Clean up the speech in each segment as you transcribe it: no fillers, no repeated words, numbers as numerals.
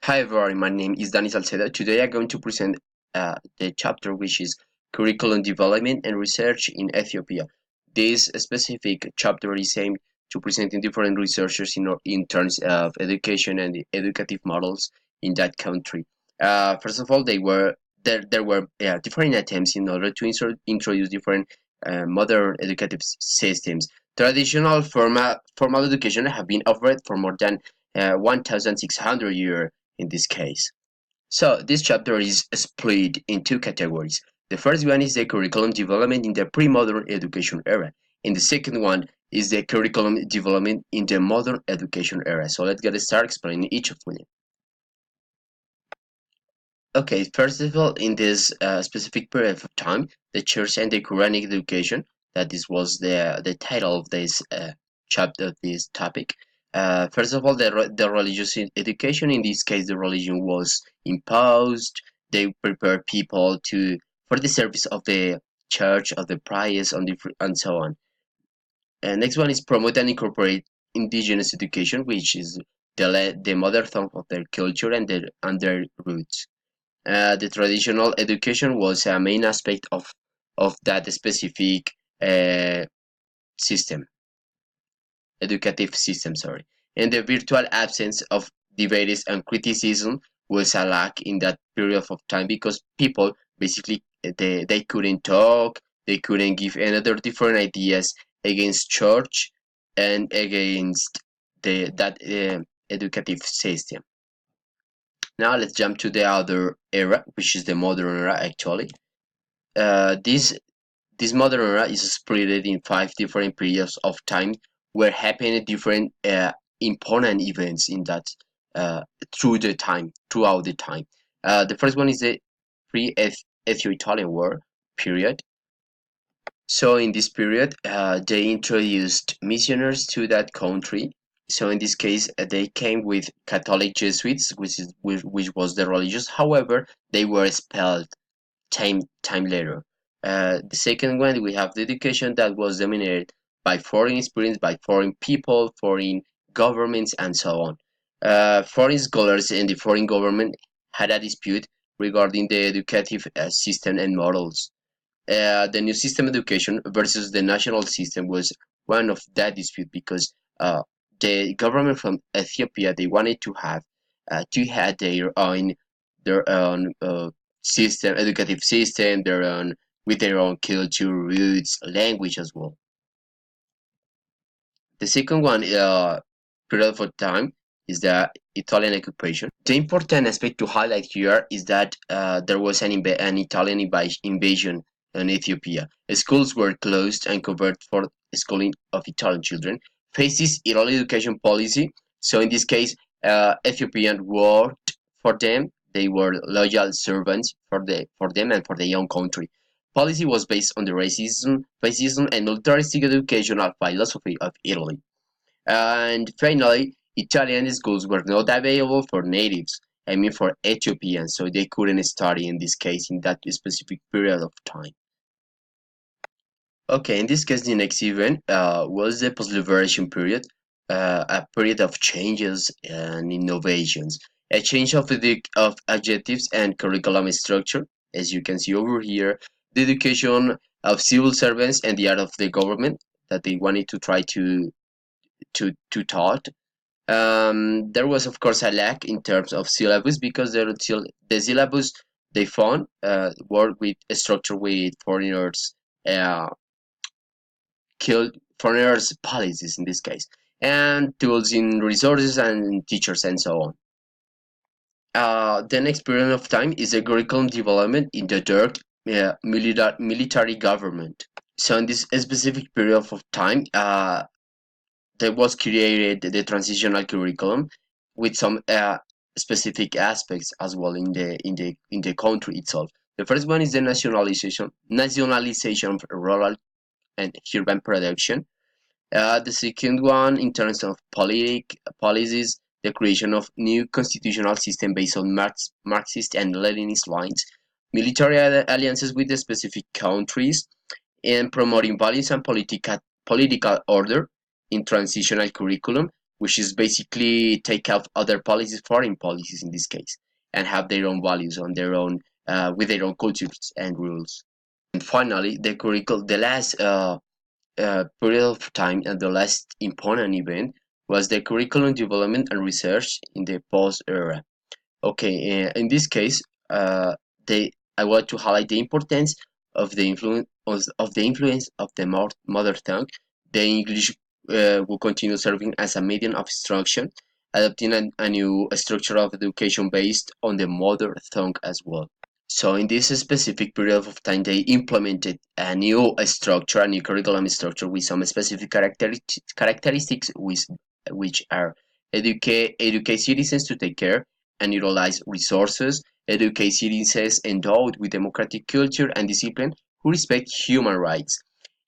Hi everyone, my name is Danny Salcedo. Today I'm going to present the chapter which is Curriculum Development and Research in Ethiopia. This specific chapter is aimed to presenting different researchers in terms of education and educative models in that country. First of all, there were different attempts in order to introduce different modern educative systems. Traditional formal education have been offered for more than 1,600 years in this case. So this chapter is split in two categories. The first one is the curriculum development in the pre-modern education era, and the second one is the curriculum development in the modern education era. So let's get started explaining each of them. Okay, first of all, in this specific period of time, the church and the Quranic education, that this was the title of this chapter, of this topic. First of all, the religious education, in this case, the religion was imposed. They prepared people for the service of the church, of the prayers, and so on. Next one is promote and incorporate indigenous education, which is the mother tongue of their culture and their roots. The traditional education was a main aspect of that specific uh, system, educative system, sorry. And the virtual absence of debates and criticism was a lack in that period of time because people basically they couldn't talk, they couldn't give another different ideas against church and against that educative system. Now let's jump to the other era, which is the modern era actually. This modern era is split in 5 different periods of time where happened different important events in that throughout the time. The first one is the pre-Ethio-Italian War period. So in this period, they introduced missionaries to that country. So in this case, they came with Catholic Jesuits, which was the religious. However, they were expelled time later. The second one, we have the education that was dominated by foreign experience, by foreign people, foreign governments, and so on. Foreign scholars and the foreign government had a dispute regarding the educative system and models. The new system education versus the national system was one of that dispute because the government from Ethiopia they wanted to have their own system, educative system, their own with their own culture, roots, language as well. The second one, period of time, is the Italian occupation. The important aspect to highlight here is that there was an Italian invasion in Ethiopia. Schools were closed and covered for schooling of Italian children. Faces Italy education policy. So in this case, Ethiopian worked for them. They were loyal servants for them and for their own country. Policy was based on the fascism and militaristic educational philosophy of Italy. And finally, Italian schools were not available for natives, I mean for Ethiopians, so they couldn't study in this case in that specific period of time. Okay, in this case, the next event was the post-liberation period, a period of changes and innovations, a change of adjectives and curriculum structure, as you can see over here, the education of civil servants and the art of the government that they wanted to try to taught. There was of course a lack in terms of syllabus because the syllabus they found worked with a structure with uh, killed foreigners policies in this case, and tools in resources and teachers and so on. The next period of time is a curriculum development in the dark military government. So in this specific period of time, there was created the transitional curriculum with some specific aspects as well in the country itself. The first one is the nationalization of rural and urban production. The second one, in terms of policies, the creation of new constitutional system based on Marxist and Leninist lines, military alliances with the specific countries, and promoting values and political order in transitional curriculum. which is basically take out other policies, foreign policies in this case, and have their own values on their own with their own cultures and rules. And finally, the last period of time and the last important event was the curriculum development and research in the post era. Okay, in this case, they I want to highlight the importance of the influence of the mother tongue. The English will continue serving as a medium of instruction, adopting a new structure of education based on the mother tongue as well. So in this specific period of time, they implemented a new structure, a new curriculum structure with some specific characteristics, which are educate citizens to take care and utilize resources, educate citizens endowed with democratic culture and discipline who respect human rights.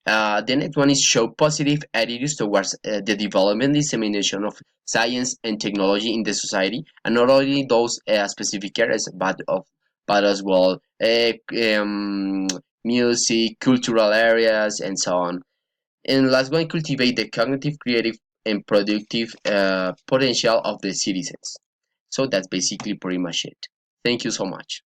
The next one is show positive attitudes towards the development and dissemination of science and technology in the society, and not only those specific areas, but as well music, cultural areas, and so on. And last one, cultivate the cognitive, creative, and productive potential of the citizens. So that's basically pretty much it. Thank you so much.